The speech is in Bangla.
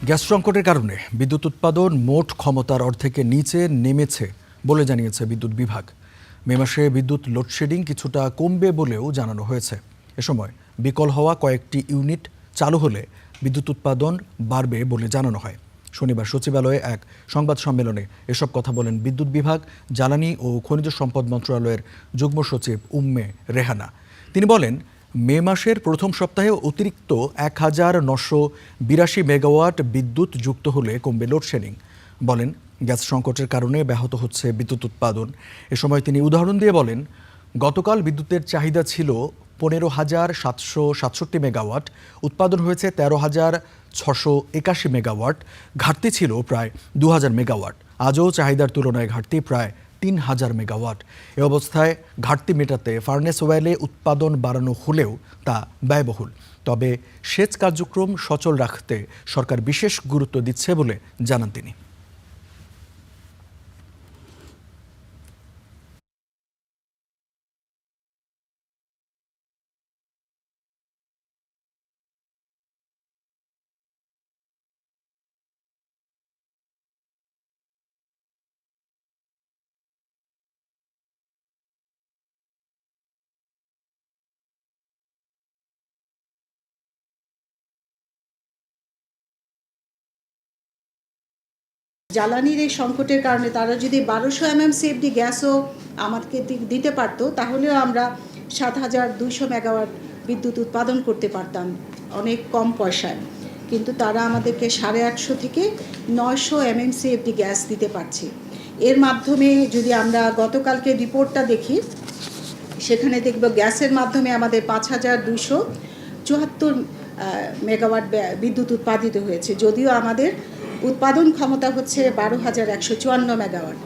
গ্যাস সংকটের কারণে বিদ্যুৎ উৎপাদন মোট ক্ষমতার অর্ধেকের নিচে নেমেছে বলে জানিয়েছে বিদ্যুৎ বিভাগ। মে মাসে বিদ্যুৎ লোডশেডিং কিছুটা কমবে বলেও জানানো হয়েছে। এ সময় বিকল হওয়া কয়েকটি ইউনিট চালু হলে বিদ্যুৎ উৎপাদন বাড়বে বলে জানানো হয়। শনিবার সচিবালয়ে এক সংবাদ সম্মেলনে এসব কথা বলেন বিদ্যুৎ বিভাগ, জ্বালানি ও খনিজ সম্পদ মন্ত্রণালয়ের যুগ্ম সচিব উম্মে রেহানা। তিনি বলেন, মে মাসের প্রথম সপ্তাহে অতিরিক্ত ১,৯৮২ মেগাওয়াট বিদ্যুৎ যুক্ত হলে কমবে লোডশেডিং। বলেন, গ্যাস সংকটের কারণে ব্যাহত হচ্ছে বিদ্যুৎ উৎপাদন। এ সময় তিনি উদাহরণ দিয়ে বলেন, গতকাল বিদ্যুতের চাহিদা ছিল ১৫,৭৬৭ মেগাওয়াট, উৎপাদন হয়েছে ১৩,৬৮১ মেগাওয়াট, ঘাটতি ছিল প্রায় ২,০০০ মেগাওয়াট। আজও চাহিদার তুলনায় ঘাটতি প্রায় ৩,০০০ মেগাওয়াট। এ অবস্থায় ঘাটতি মেটাতে ফার্নেস ওয়েলে উৎপাদন বাড়ানো হলেও তা ব্যয়বহুল। তবে সেচ কার্যক্রম সচল রাখতে সরকার বিশেষ গুরুত্ব দিচ্ছে বলে জানান তিনি। জ্বালানির এই সংকটের কারণে তারা যদি ১২০০ MMCFD গ্যাসও আমাদেরকে দিতে পারতো, তাহলেও আমরা ৭,২০০ মেগাওয়াট বিদ্যুৎ উৎপাদন করতে পারতাম অনেক কম পয়সায়। কিন্তু তারা আমাদেরকে ৮৫০ থেকে ৯০০ MMCFD গ্যাস দিতে পারছে। এর মাধ্যমে যদি আমরা গতকালকে রিপোর্টটা দেখি, সেখানে দেখব গ্যাসের মাধ্যমে আমাদের ৫,২৭৪ মেগাওয়াট বিদ্যুৎ উৎপাদিত হয়েছে, যদিও আমাদের উৎপাদন ক্ষমতা হচ্ছে ১২,১৫৪ মেগাওয়াট।